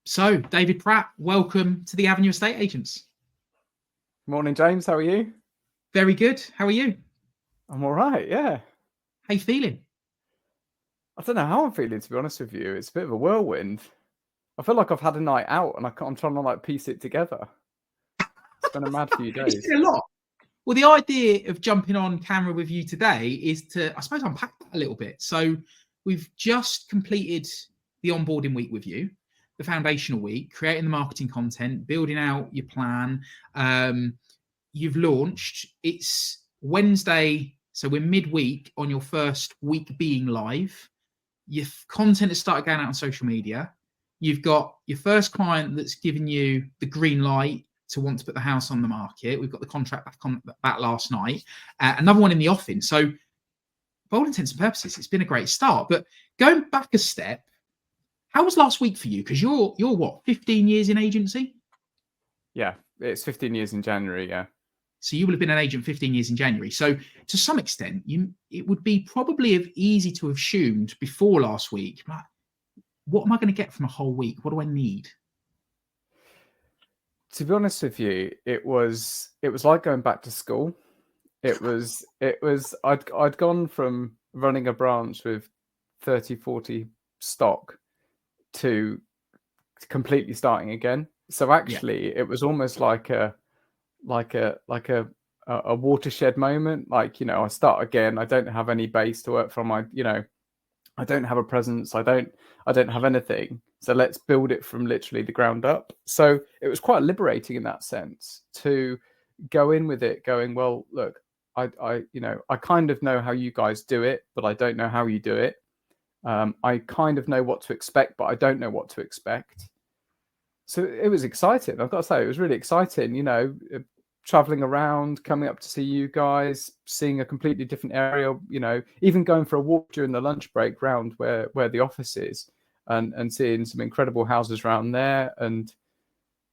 So, David Pratt, welcome to the Avenue Estate Agents. Morning, James. How are you? Very good. How are you? I'm all right, yeah. How you feeling? I don't know how I'm feeling, to be honest with you. It's a bit of a whirlwind. I feel like I've had a night out and I'm trying to piece it together. It's been a mad few It's days. been a lot. Well, the idea of jumping on camera with you today is to, I suppose, unpack that a little bit. So we've just completed the onboarding week with you, the foundational week, creating the marketing content, building out your plan. You've launched. It's Wednesday, so we're midweek on your first week being live. Your content has started going out on social media. You've got your first client that's given you the green light to want to put the house on the market. We've got the contract back last night. Another one in the offing. So, for all intents and purposes, it's been a great start. But going back a step, how was last week for you? Because you're what, 15 years in agency? Yeah, it's 15 years in January, yeah. So you will have been an agent 15 years in January. So to some extent, it would be probably easy to have assumed before last week, what am I going to get from a whole week? What do I need? To be honest with you, it was like going back to school. I'd gone from running a branch with 30, 40 stock to completely starting again. So actually, It was almost like a watershed moment. I start again. I don't have any base to work from. I don't have a presence. I don't have anything. So let's build it from literally the ground up. So it was quite liberating in that sense to go in with it going, well, look, I kind of know how you guys do it, but I don't know how you do it. I kind of know what to expect, but I don't know what to expect. So it was exciting. I've got to say, it was really exciting, traveling around, coming up to see you guys, seeing a completely different area, even going for a walk during the lunch break round where the office is and seeing some incredible houses around there. And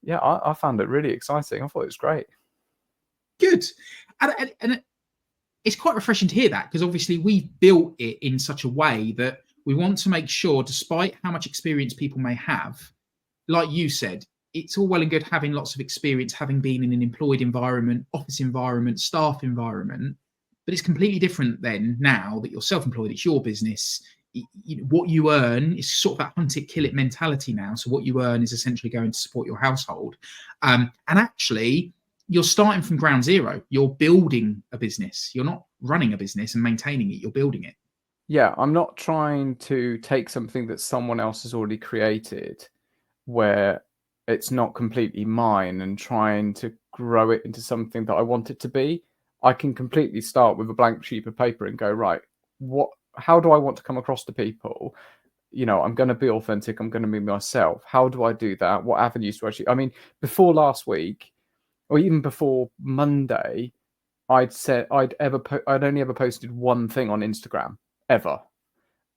yeah, I found it really exciting. I thought it was great. Good. And it's quite refreshing to hear that, because obviously we've built it in such a way that we want to make sure, despite how much experience people may have, like you said, it's all well and good having lots of experience, having been in an employed environment, office environment, staff environment, but it's completely different then now that you're self-employed, it's your business. What you earn is sort of that hunt it, kill it mentality now. So what you earn is essentially going to support your household. And actually, you're starting from ground zero. You're building a business. You're not running a business and maintaining it. You're building it. Yeah, I'm not trying to take something that someone else has already created where it's not completely mine and trying to grow it into something that I want it to be. I can completely start with a blank sheet of paper and go, right, how do I want to come across to people? I'm going to be authentic. I'm going to be myself. How do I do that? What avenues do I choose? I mean, before last week, or even before Monday, I'd said I'd only ever posted one thing on Instagram ever.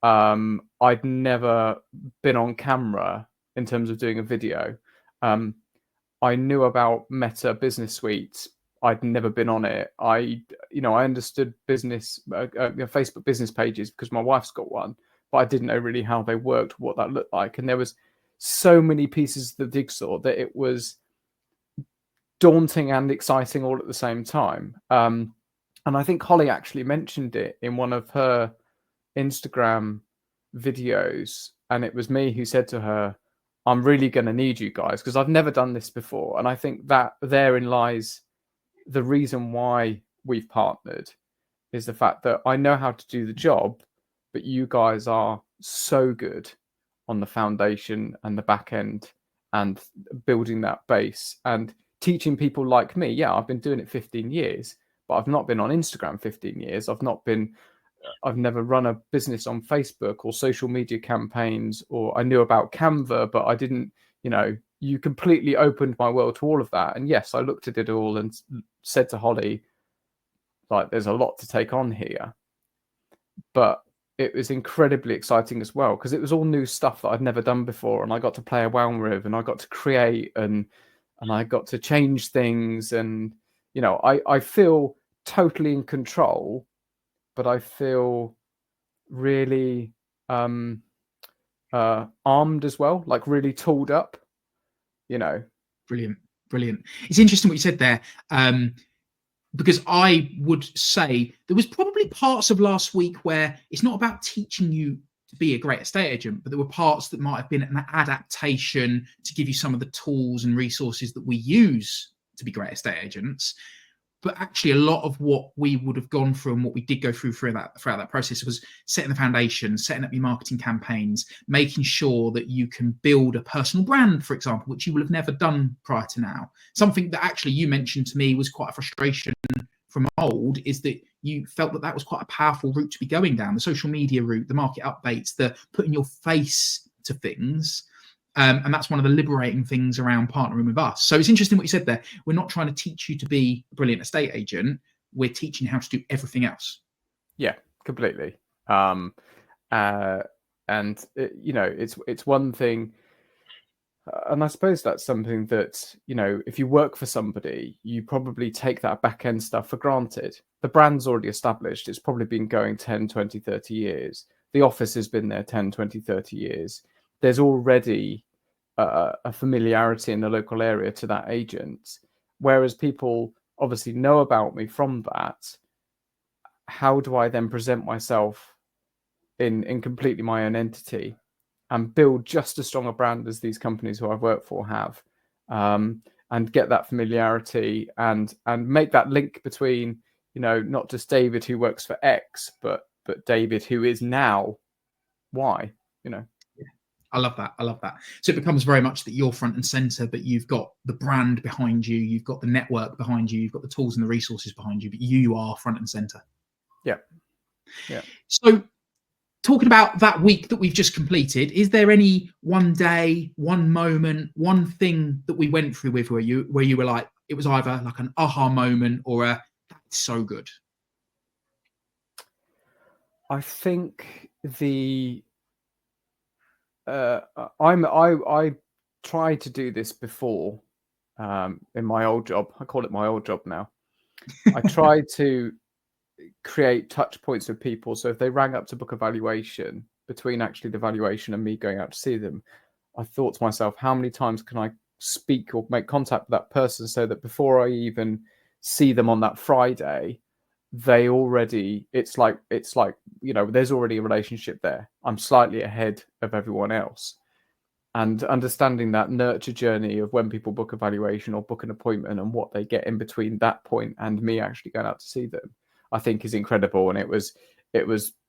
I'd never been on camera in terms of doing a video. I knew about Meta Business Suite. I'd never been on it. I understood business, Facebook business pages because my wife's got one, but I didn't know really how they worked, what that looked like. And there was so many pieces of the jigsaw that it was daunting and exciting all at the same time. And I think Holly actually mentioned it in one of her Instagram videos, and it was me who said to her, I'm really going to need you guys because I've never done this before. And I think that therein lies the reason why we've partnered, is the fact that I know how to do the job, but you guys are so good on the foundation and the back end and building that base and teaching people like me. Yeah, I've been doing it 15 years, but I've not been on Instagram 15 years. I've never run a business on Facebook or social media campaigns, or I knew about Canva, but I didn't, you completely opened my world to all of that. And yes, I looked at it all and said to Holly, like, there's a lot to take on here. But it was incredibly exciting as well, because it was all new stuff that I'd never done before. And I got to play around with, and I got to create, and I got to change things. And, I feel totally in control, but I feel really armed as well, like really tooled up, you know. Brilliant. It's interesting what you said there, because I would say there was probably parts of last week where it's not about teaching you to be a great estate agent, but there were parts that might have been an adaptation to give you some of the tools and resources that we use to be great estate agents. But actually, a lot of what we would have gone through and what we did go through throughout that process was setting the foundation, setting up your marketing campaigns, making sure that you can build a personal brand, for example, which you will have never done prior to now. Something that actually you mentioned to me was quite a frustration from old, is that you felt that was quite a powerful route to be going down, the social media route, the market updates, the putting your face to things. And that's one of the liberating things around partnering with us. So it's interesting what you said there. We're not trying to teach you to be a brilliant estate agent. We're teaching you how to do everything else. Yeah, completely. And it's one thing. And I suppose that's something that, if you work for somebody, you probably take that back end stuff for granted. The brand's already established. It's probably been going 10, 20, 30 years. The office has been there 10, 20, 30 years. There's already a familiarity in the local area to that agent. Whereas people obviously know about me from that. How do I then present myself in completely my own entity and build just as strong a brand as these companies who I've worked for have, and get that familiarity and make that link between, not just David who works for X, but David who is now Y, I love that. So it becomes very much that you're front and center, but you've got the brand behind you, you've got the network behind you, you've got the tools and the resources behind you, but you are front and center. Yeah. So talking about that week that we've just completed, is there any one day, one moment, one thing that we went through with where you were like, it was either like an aha moment or that's so good? I think I tried to do this before in my old job. I call it my old job now. I tried to create touch points with people. So if they rang up to book a valuation, between actually the valuation and me going out to see them, I thought to myself, how many times can I speak or make contact with that person so that before I even see them on that Friday, they already, it's like there's already a relationship there. I'm slightly ahead of everyone else. And understanding that nurture journey of when people book a valuation or book an appointment and what they get in between that point and me actually going out to see them, I think is incredible. And it was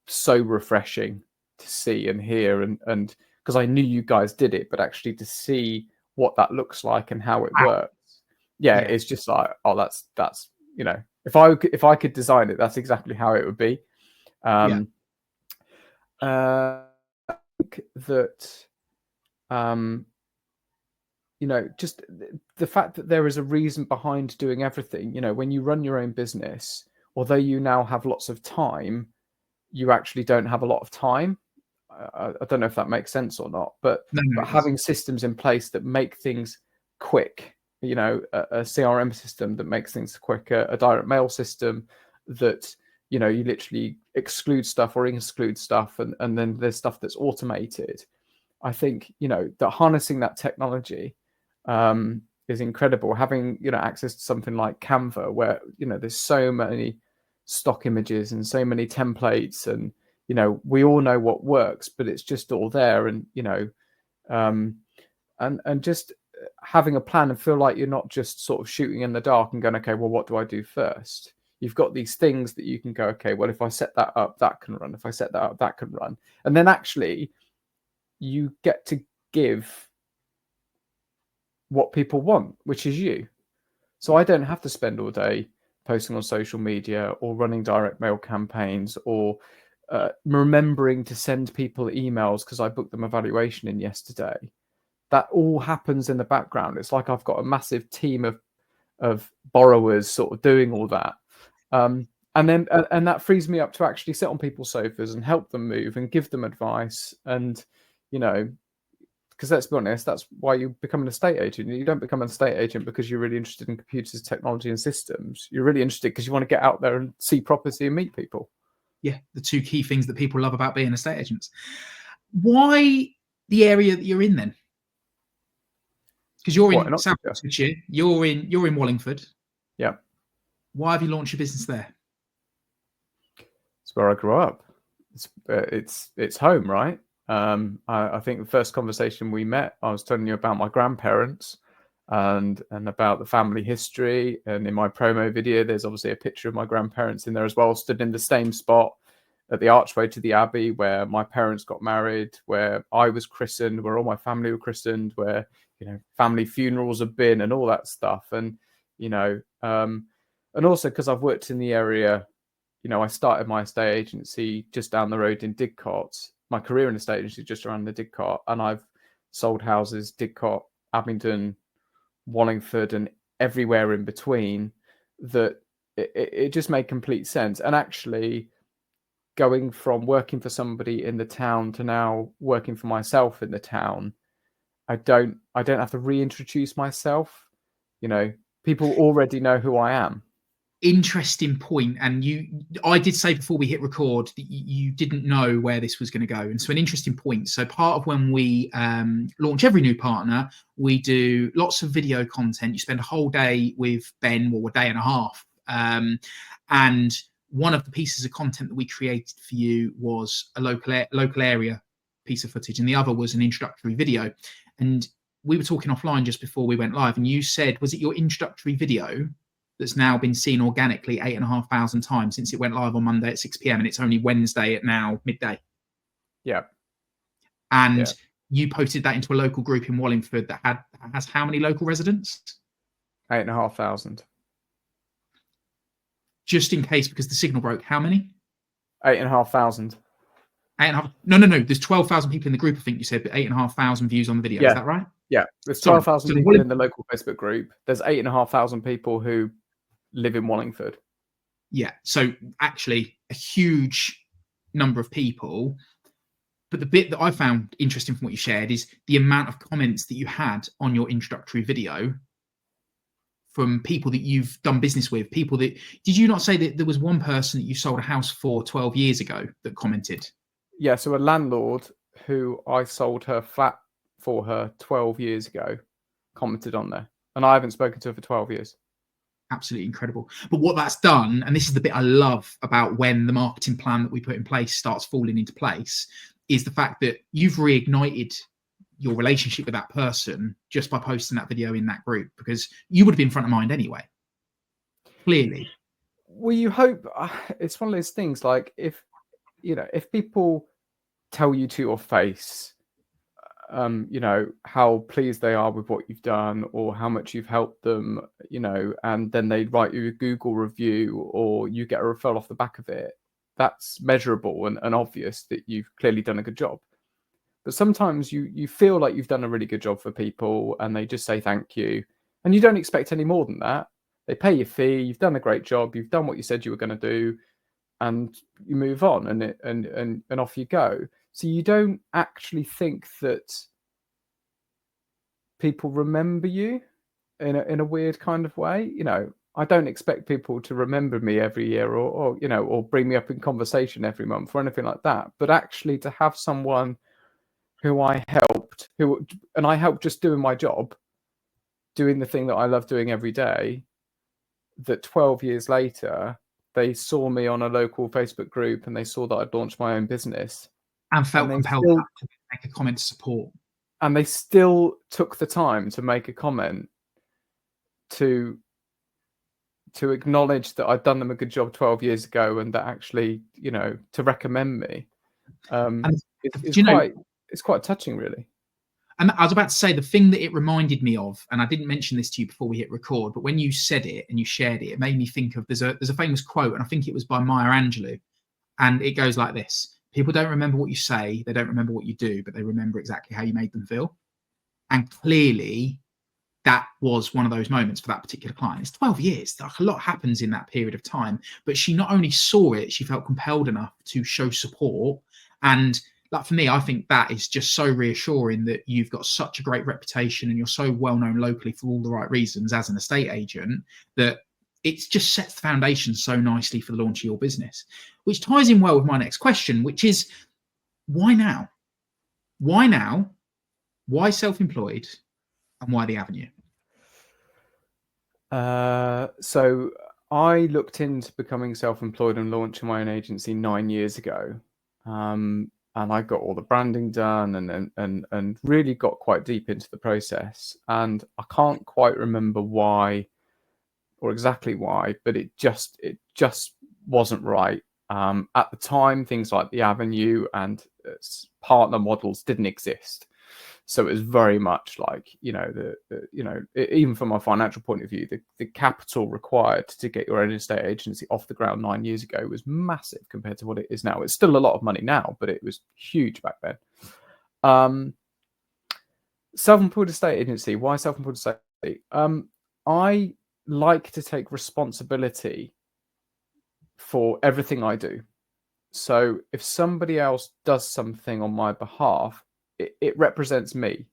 so refreshing to see and hear, and because I knew you guys did it, but actually to see what that looks like and how it works. Yeah, it's just like, oh, that's if I could design it, that's exactly how it would be. I think that just the fact that there is a reason behind doing everything. When you run your own business, although you now have lots of time, you actually don't have a lot of time. I don't know if that makes sense or not, but having systems in place that make things quick, a CRM system that makes things quicker, a direct mail system that, you literally exclude stuff or exclude stuff, and then there's stuff that's automated. I think, that harnessing that technology is incredible. Having, access to something like Canva, where, there's so many stock images and so many templates, and, we all know what works, but it's just all there. And, and just having a plan and feel like you're not just sort of shooting in the dark and going, okay, well, what do I do first? You've got these things that you can go, okay, well, if I set that up, that can run. If I set that up, that can run. And then actually you get to give what people want, which is you. So I don't have to spend all day posting on social media or running direct mail campaigns or remembering to send people emails because I booked them a valuation in yesterday. That all happens in the background. It's like I've got a massive team of borrowers sort of doing all that. And that frees me up to actually sit on people's sofas and help them move and give them advice. And, because let's be honest, that's why you become an estate agent. You don't become an estate agent because you're really interested in computers, technology, and systems. You're really interested because you want to get out there and see property and meet people. Yeah, the two key things that people love about being estate agents. Why the area that you're in then? Because you're What, in in South Oxfordshire? Oxfordshire, you're in Wallingford. Yeah. Why have you launched your business there? It's where I grew up. It's home, right? I think the first conversation we met, I was telling you about my grandparents and about the family history. And in my promo video, there's obviously a picture of my grandparents in there as well, stood in the same spot at the archway to the abbey where my parents got married, where I was christened, where all my family were christened, where, you know, family funerals have been and all that stuff. And, you know, and also because I've worked in the area, you know, I started my estate agency just down the road in Didcot. My career in estate agency just around the Didcot, and I've sold houses Didcot, Abingdon, Wallingford, and everywhere in between. That it just made complete sense. And actually, going from working for somebody in the town to now working for myself in the town, I don't have to reintroduce myself. You know, people already know who I am. Interesting point. And I did say before we hit record that you didn't know where this was going to go, and so an interesting point. So part of when we launch every new partner, we do lots of video content. You spend a whole day with Ben, or a day and a half, and one of the pieces of content that we created for you was a local area piece of footage, and the other was an introductory video. And we were talking offline just before we went live, and you said, was it your introductory video that's now been seen organically 8,500 times since it went live on Monday at 6 p.m. and it's only Wednesday at now midday? Yeah. And you posted that into a local group in Wallingford that has how many local residents? 8,500. Just in case, because the signal broke, how many? 8,500. 8.5. No. There's 12,000 people in the group, I think you said, but 8,500 views on the video. Yeah. Is that right? Yeah. There's 12,000 people in the local Facebook group. There's 8,500 people who live in Wallingford. Yeah. So actually a huge number of people. But the bit that I found interesting from what you shared is the amount of comments that you had on your introductory video from people that you've done business with. People that, did you not say that there was one person that you sold a house for 12 years ago that commented? Yeah, so a landlord who I sold her flat for her 12 years ago commented on there, and I haven't spoken to her for 12 years. Absolutely incredible. But what that's done, and this is the bit I love about when the marketing plan that we put in place starts falling into place, is the fact that you've reignited your relationship with that person just by posting that video in that group, because you would have been front of mind anyway. Clearly. Well, you hope. It's one of those things, like, if people tell you to your face, you know, how pleased they are with what you've done or how much you've helped them, you know, and then they write you a Google review or you get a referral off the back of it, that's measurable and obvious that you've clearly done a good job. But sometimes you feel like you've done a really good job for people and they just say thank you, and you don't expect any more than that. They pay your fee, you've done a great job, you've done what you said you were going to do, and you move on and off you go. So you don't actually think that people remember you in a weird kind of way. You know, I don't expect people to remember me every year or you know, or bring me up in conversation every month or anything like that. But actually to have someone who I helped, and I helped just doing my job, doing the thing that I love doing every day, that 12 years later, they saw me on a local Facebook group and they saw that I'd launched my own business. And felt compelled to make a comment to support. And they still took the time to make a comment to acknowledge that I'd done them a good job 12 years ago and that actually, you know, to recommend me. It's quite touching, really. And I was about to say, the thing that it reminded me of, and I didn't mention this to you before we hit record, but when you said it and you shared it, it made me think of, there's a famous quote, and I think it was by Maya Angelou, and it goes like this: people don't remember what you say, they don't remember what you do, but they remember exactly how you made them feel. And clearly that was one of those moments for that particular client. It's 12 years. Like, a lot happens in that period of time, but she not only saw it, she felt compelled enough to show support. And like, for me, I think that is just so reassuring that you've got such a great reputation and you're so well known locally for all the right reasons as an estate agent, that it just sets the foundation so nicely for the launch of your business, which ties in well with my next question, which is, why now? Why now? Why self-employed? And why the avenue? So I looked into becoming self-employed and launching my own agency 9 years ago. And I got all the branding done and really got quite deep into the process. And I can't quite remember why or exactly why, but it just wasn't right. At the time, things like the avenue and partner models didn't exist. So it was very much like, even from a financial point of view, the capital required to get your own estate agency off the ground 9 years ago was massive compared to what it is now. It's still a lot of money now, but it was huge back then. Self-employed estate agency. Why self-employed estate agency? I like to take responsibility for everything I do. So if somebody else does something on my behalf, it represents me,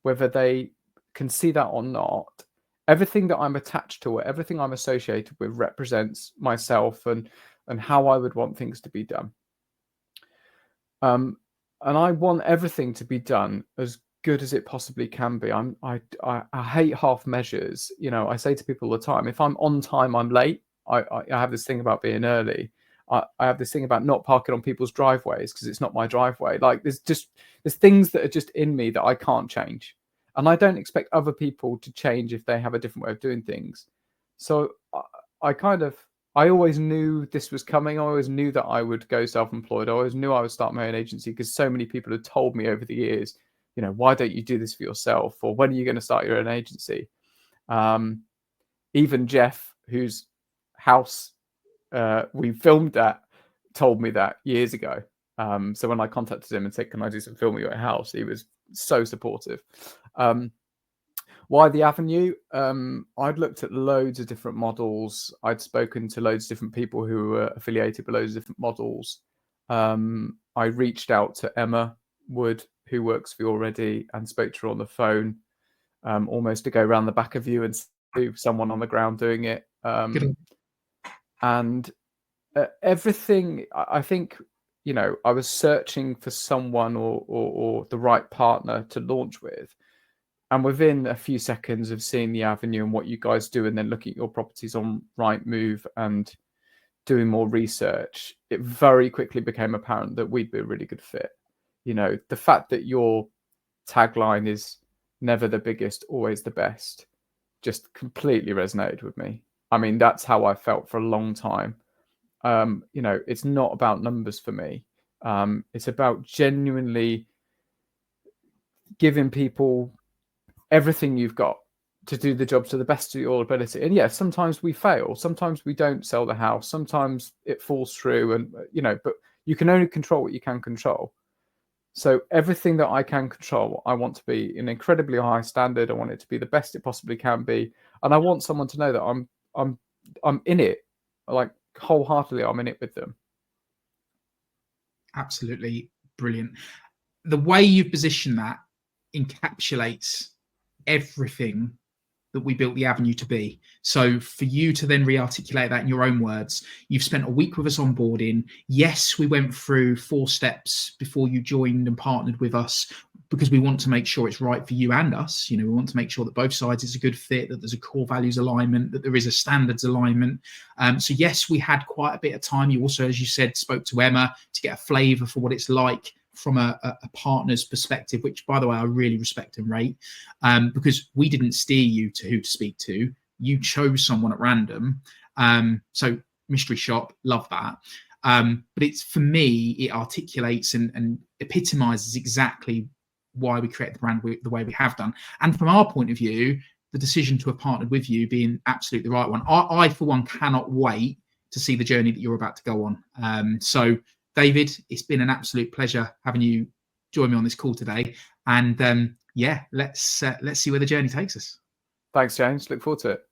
whether they can see that or not. Everything that I'm attached to, or everything I'm associated with, represents myself and how I would want things to be done. And I want everything to be done as good as it possibly can be. I hate half measures. I say to people all the time, if I'm on time, I'm late. I have this thing about being early. I have this thing about not parking on people's driveways because it's not my driveway. Like there's things that are just in me that I can't change. And I don't expect other people to change if they have a different way of doing things. So I always knew this was coming. I always knew that I would go self-employed. I always knew I would start my own agency because so many people had told me over the years, why don't you do this for yourself? Or when are you going to start your own agency? Even Jeff, whose house we filmed at, told me that years ago. So when I contacted him and said, can I do some filming at your house? He was so supportive. Why the avenue? I'd looked at loads of different models. I'd spoken to loads of different people who were affiliated with loads of different models. I reached out to Emma Wood, who works for you already, and spoke to her on the phone, almost to go around the back of you and see someone on the ground doing it. And everything, I think, I was searching for someone or the right partner to launch with. And within a few seconds of seeing the avenue and what you guys do, and then looking at your properties on Rightmove and doing more research, it very quickly became apparent that we'd be a really good fit. The fact that your tagline is never the biggest, always the best, just completely resonated with me. I mean, that's how I felt for a long time. It's not about numbers for me. It's about genuinely giving people everything you've got to do the job to the best of your ability. And yeah, sometimes we fail. Sometimes we don't sell the house. Sometimes it falls through, and but you can only control what you can control. So everything that I can control, I want to be an incredibly high standard. I want it to be the best it possibly can be, and I want someone to know that I'm in it, like wholeheartedly. I'm in it with them. Absolutely brilliant. The way you've positioned that encapsulates everything that we built the avenue to be. So for you to then re-articulate that in your own words, you've spent a week with us onboarding. Yes, we went through 4 steps before you joined and partnered with us, because we want to make sure it's right for you and us. We want to make sure that both sides is a good fit, that there's a core values alignment, that there is a standards alignment. So yes, we had quite a bit of time. You also, as you said, spoke to Emma to get a flavour for what it's like from a partner's perspective, which, by the way, I really respect and rate, because we didn't steer you to who to speak to. You chose someone at random. So mystery shop, love that. But it's, for me, it articulates and epitomizes exactly why we create the brand the way we have done. And from our point of view, the decision to have partnered with you being absolutely the right one. I for one, cannot wait to see the journey that you're about to go on. So David, it's been an absolute pleasure having you join me on this call today. And let's see where the journey takes us. Thanks, James. Look forward to it.